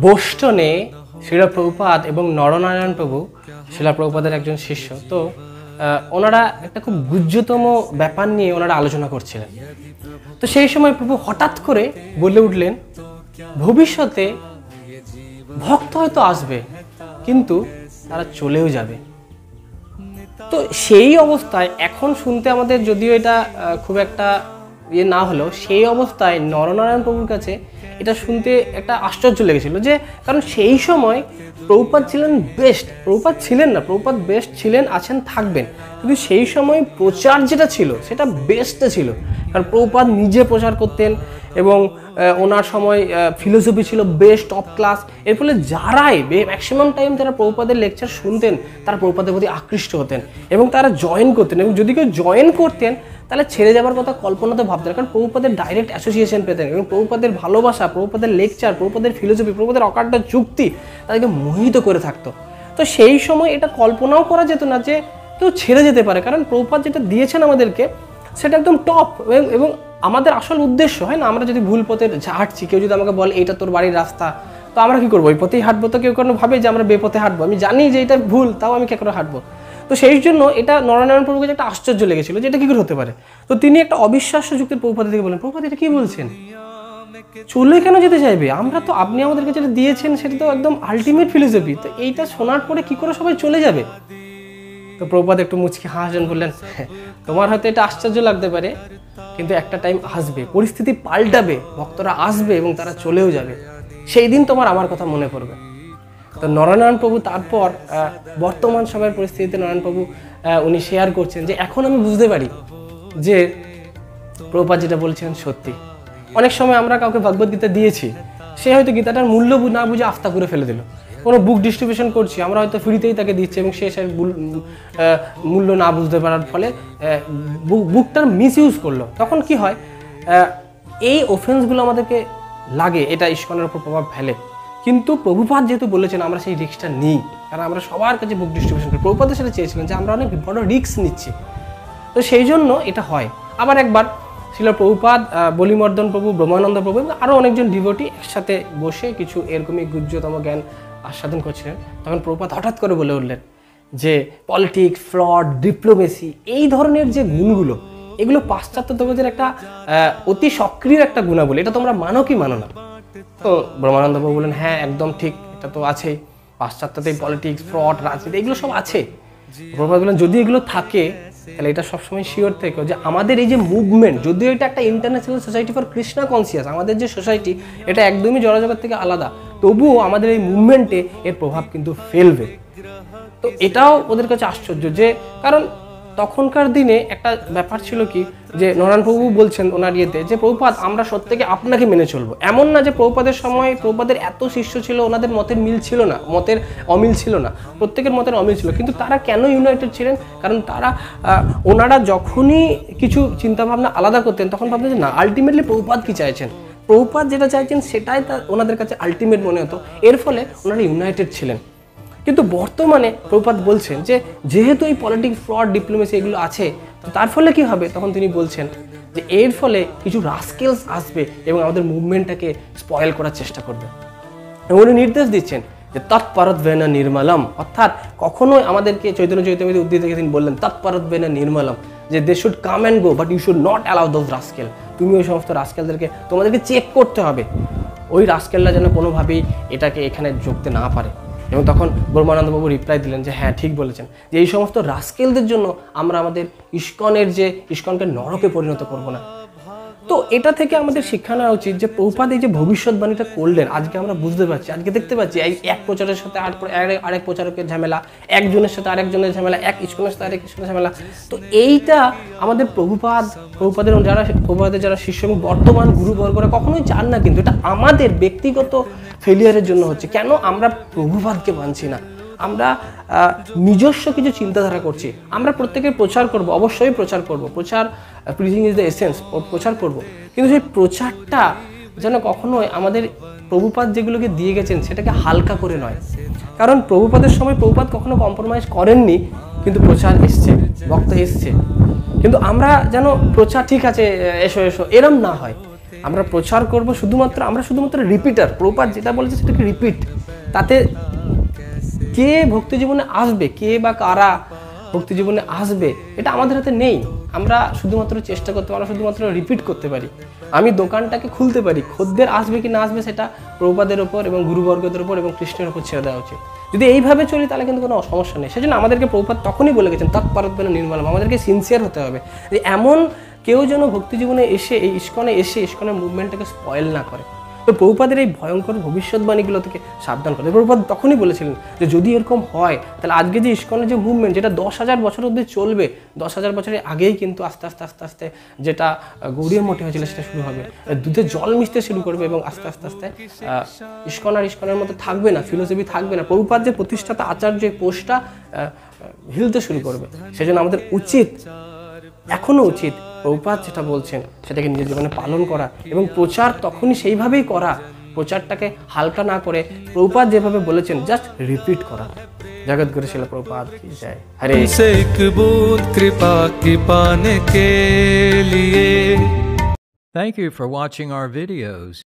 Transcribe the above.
বোস্টনে শ্রীলা প্রভুপাদ এবং নরনারায়ণ প্রভু শ্রীলা প্রভুপাদের একজন শিষ্য, তো ওনারা একটা খুব গুহ্যতম ব্যাপার নিয়ে ওনারা আলোচনা করছিলেন। তো সেই সময় প্রভু হঠাৎ করে বলে উঠলেন, ভবিষ্যতে ভক্ত হয়তো আসবে কিন্তু তারা চলেও যাবে। তো সেই অবস্থায় এখন শুনতে আমাদের যদিও এটা খুব একটা ইয়ে না হলেও, সেই অবস্থায় নরনারায়ণ প্রভুর কাছে এটা শুনতে একটা আশ্চর্য লেগেছিল, যে কারণ সেই সময় প্রভুপাদ ছিলেন বেস্ট, প্রভুপাদ ছিলেন না, প্রভুপাদ বেস্ট ছিলেন, আছেন, থাকবেন, কিন্তু সেই সময় প্রচার যেটা ছিল সেটা বেস্টে ছিল। কারণ প্রভুপাদ নিজে প্রচার করতেন এবং ওনার সময় ফিলোসফি ছিল বেস্ট, টপ ক্লাস। এর ফলে যারাই ম্যাক্সিমাম টাইম যারা প্রভুপাদের লেকচার শুনতেন তারা প্রভুপাদের প্রতি আকৃষ্ট হতেন এবং তারা জয়েন করতেন, এবং যদি কেউ জয়েন করতেন তাহলে ছেড়ে যাবার কথা কল্পনাতে ভাবতেন, কারণ প্রভুপাদের ডাইরেক্ট অ্যাসোসিয়েশন পেতেন এবং প্রভুপাদের ভালোবাসা, প্রভুপাদের লেকচার, প্রভুপাদের ফিলোসফি, প্রভুপাদের অকাট্য যুক্তি তাদেরকে মোহিত করে থাকতো। তো সেই সময় এটা কল্পনাও করা যেত না যে কেউ ছেড়ে যেতে পারে, কারণ প্রভুপাদ যেটা দিয়েছেন আমাদেরকে সেটা একদম টপ। এবং আমাদের আসল উদ্দেশ্য হয় না, আমরা যদি ভুল পথে হাঁটছি, কেউ যদি আমাকে বলে এটা তোর বাড়ির রাস্তা, তো আমরা কি করবো, ওই পথেই হাঁটবো? তো কেউ কোনো ভাবে যে আমরা বেপথে হাঁটবো, আমি জানি যে এটা ভুল, তাও আমি কে করে হাঁটবো? তো সেই জন্য এটা নরনারায়ণ প্রভুকে একটা আশ্চর্য লেগেছিল যে এটা কি করে হতে পারে। তো তিনি একটা অবিশ্বাস্য যুক্তির প্রভুপাদ থেকে বলেন, প্রভুপাদ এটা কি বলছেন, চলে কেন যেতে চাইবে? আমরা তো, আপনি আমাদেরকে যেটা দিয়েছেন সেটা তো একদম আলটিমেট ফিলোসফি, তো এইটা শোনার পরে কি করে সবাই চলে যাবে? তো প্রভুপাদ একটু মুচকি হাসলেন, বললেন, তোমার হয়তো এটা আশ্চর্য লাগতে পারে, কিন্তু একটা টাইম আসবে, পরিস্থিতি পাল্টাবে, ভক্তরা আসবে এবং তারা চলেও যাবে, সেই দিন তোমার আমার কথা মনে পড়বে। তো নরনারায়ণ প্রভু তারপর বর্তমান সময়ের পরিস্থিতিতে নারায়ণ প্রভু উনি শেয়ার করছেন যে এখন আমি বুঝতে পারি যে প্রভুপাদ যেটা বলছেন সত্যি। অনেক সময় আমরা কাউকে ভগবদ্গীতা দিয়েছি, সে হয়তো গীতাটার মূল্য না বুঝে আস্থা করে ফেলে দিল। কোনো বুক ডিস্ট্রিবিউশন করছি, আমরা হয়তো ফ্রিতেই তাকে দিচ্ছি এবং সে মূল্য না বুঝতে পারার ফলে বুকটার মিস ইউজ করলো। তখন কি হয়, এই অফেন্সগুলো আমাদেরকে লাগে, এটা ইসকনের উপর প্রভাব ফেলে। কিন্তু প্রভুপাদ যেহেতু বলেছেন আমরা সেই রিস্কটা নিই, কারণ আমরা সবার কাছে বুক ডিস্ট্রিবিউশন করি। প্রভুপাদ সেটা চেয়েছিলেন যে আমরা অনেক বড় রিস্ক নিচ্ছি, তো সেই জন্য এটা হয়। আবার একবার ছিল প্রভুপাদ, বলিমর্দন প্রভু, ব্রহ্মানন্দ প্রভু এবং আরও অনেকজন ডিভোটি একসাথে বসে কিছু এরকমই গুহ্যতম জ্ঞান আস্বাদন করছিলেন। তখন প্রভুপাদ হঠাৎ করে বলে উঠলেন যে পলিটিক্স, ফ্রড, ডিপ্লোমেসি, এই ধরনের যে গুণগুলো, এগুলো পাশ্চাত্য জগতের একটা অতি সক্রিয় একটা গুণাবলী, এটা তোমরা মানো কি মানো না? তো ব্রহ্মানন্দ প্রভু বললেন, হ্যাঁ একদম ঠিক, এটা তো আছেই, পাশ্চাত্যতে পলিটিক্স, ফ্রড, রাজনীতি এগুলো সব আছে। প্রভুপাদ বললেন যদি এগুলো থাকে তাহলে এটা সবসময় শিওর থেকো যে আমাদের এই যে মুভমেন্ট, যদিও এটা একটা international society for Krishna conscious, আমাদের যে সোসাইটি এটা একদমই জড়জগৎ থেকে আলাদা, তবুও আমাদের এই মুভমেন্টে এর প্রভাব কিন্তু ফেলবে। তো এটাও ওদের কাছে আশ্চর্য, যে কারণ তখনকার দিনে একটা ব্যাপার ছিল কি, যে নারায়ণ প্রভু বলছেন ওনার ইয়েতে যে প্রভুপাদ আমরা সত্যিকে আপনাকে মেনে চলবো। এমন না যে প্রভুপাদের সময় প্রভুপাদের এত শিষ্য ছিল, ওনাদের মতের মিল ছিল না, মতের অমিল ছিল না, প্রত্যেকের মতের অমিল ছিল, কিন্তু তারা কেন ইউনাইটেড ছিলেন? কারণ তারা ওনারা যখনই কিছু চিন্তাভাবনা আলাদা করতেন তখন ভাবতেন যে না, আলটিমেটলি প্রভুপাদ কি চাইছেন, প্রভুপাদ যেটা চাইছেন সেটাই ওনাদের কাছে আলটিমেট মনে হতো। এর ফলে ওনারা ইউনাইটেড ছিলেন। কিন্তু বর্তমানে প্রভুপাদ বলছেন যে যেহেতু এই পলিটিক্স, ফ্রড, ডিপ্লোমেসি এগুলো আছে, তো তার ফলে কি হবে? তখন তিনি বলছেন যে এর ফলে কিছু রাস্কেলস আসবে এবং আমাদের মুভমেন্টটাকে স্পয়েল করার চেষ্টা করবে। এবং উনি নির্দেশ দিচ্ছেন যে তৎপরদ্বেন নির্মলম, অর্থাৎ কখনোই আমাদেরকে চৈতন্য চৈতন্যের উদ্ধৃতি থেকে তিনি বললেন তৎপরদ্বেন নির্মলম, যে they should come and go but you should not allow those rascal. তুমি ওই সমস্ত রাস্কেলদেরকে তোমাদেরকে চেক করতে হবে, ওই রাস্কেলরা যেন কোনোভাবেই এটাকে এখানে যোগতে না পারে। এবং তখন ব্রহ্মানন্দবাবু রিপ্লাই দিলেন যে হ্যাঁ ঠিক বলেছেন, যে এই সমস্ত রাস্কেলদের জন্য আমরা আমাদের ইসকনকে নরকে পরিণত করব না। তো এটা থেকে আমাদের শিক্ষা নেওয়া উচিত যে প্রভুপাদ এই যে ভবিষ্যৎবাণীটা করলেন, আজকে আমরা বুঝতে পারছি, আজকে দেখতে পাচ্ছি এই এক প্রচারের সাথে আরেক প্রচারকের ঝামেলা, একজনের সাথে আরেকজনের ঝামেলা, এক ইসকনের সাথে আরেক ইসকনের ঝামেলা। তো এইটা আমাদের প্রভুপাদের যারা শিষ্য এবং বর্তমান গুরুবর্গরা কখনোই চান না, কিন্তু এটা আমাদের ব্যক্তিগত ফেলিয়ারের জন্য হচ্ছে। কেন আমরা প্রভুপাদকে মানছি না? আমরা নিজস্ব কিছু চিন্তাধারা করছি। আমরা প্রত্যেকের প্রচার করব, অবশ্যই প্রচার করব, প্রিচিং ইজ দ্য এসেন্স, প্রচার করব, কিন্তু সেই প্রচারটা যেন কখনোই আমাদের প্রভুপাদ যেগুলোকে দিয়ে গেছেন সেটাকে হালকা করে নয়। কারণ প্রভুপাদের সময় প্রভুপাদ কখনো কম্প্রোমাইজ করেননি, কিন্তু প্রচার এসছে, ভক্ত এসছে, কিন্তু আমরা যেন প্রচার ঠিক আছে এসো এসো এরম না হয়। আমরা প্রচার করব শুধুমাত্র, আমরা শুধুমাত্র রিপিটার। প্রভুপাদ যেটা বলেছে সেটাকে রিপিট। তাতে কে ভক্তি জীবনে আসবে, কে বা কারা ভক্তি জীবনে আসবে, এটা আমাদের হাতে নেই। আমরা শুধুমাত্র চেষ্টা করতে পারি, আমরা শুধুমাত্র রিপিট করতে পারি। আমি দোকানটাকে খুলতে পারি, খদ্দের আসবে কি না আসবে সেটা প্রভুপাদের ওপর এবং গুরুবর্গদের ওপর এবং কৃষ্ণের ওপর ছেড়ে দেওয়া উচিত। যদি এইভাবে চলি তাহলে কিন্তু কোনো সমস্যা নেই। সেজন্য আমাদেরকে প্রভুপাদ তখনই বলে গেছেন তৎপরত্বেন নির্মলম, আমাদেরকে সিনসিয়ার হতে হবে যে এমন কেউ যেন ভক্তি জীবনে এসে এই ইসকনে এসে ইসকনের মুভমেন্টটাকে স্পয়েল না করে। তো প্রভুপাদের এই ভয়ঙ্কর ভবিষ্যৎবাণীগুলো থেকে সাবধান করে। প্রভুপাদ তখনই বলেছিলেন যে যদি এরকম হয় তাহলে আজকে যে ইসকনের যে মুভমেন্ট, যেটা 10,000 বছর অবধি চলবে, 10,000 বছরের আগেই কিন্তু আস্তে আস্তে আস্তে আস্তে যেটা গৌড়ীয় মঠে হয়েছিল সেটা শুরু হবে, দুধে জল মিশতে শুরু করবে এবং আস্তে আস্তে আস্তে ইসকন আর ইসকনের মতো থাকবে না, ফিলোসফি থাকবে না। প্রভুপাদ যে প্রতিষ্ঠাতা আচার্য পোস্টটা হিলতে শুরু করবে। সেজন্য আমাদের উচিত, এখনও উচিত প্রভুপাদ যেটা বলছেন সেটাকে নিজের জীবনে পালন করা এবং প্রচার তখনই সেইভাবেই করা, প্রচারটাকে হালকা না করে প্রভুপাদ যেভাবে বলেছেন জাস্ট রিপিট করা। जगतगुरु श्रील प्रभुपाद की जय। हरे से एक बूंद कृपा की पाने के लिए। Thank you for watching our videos.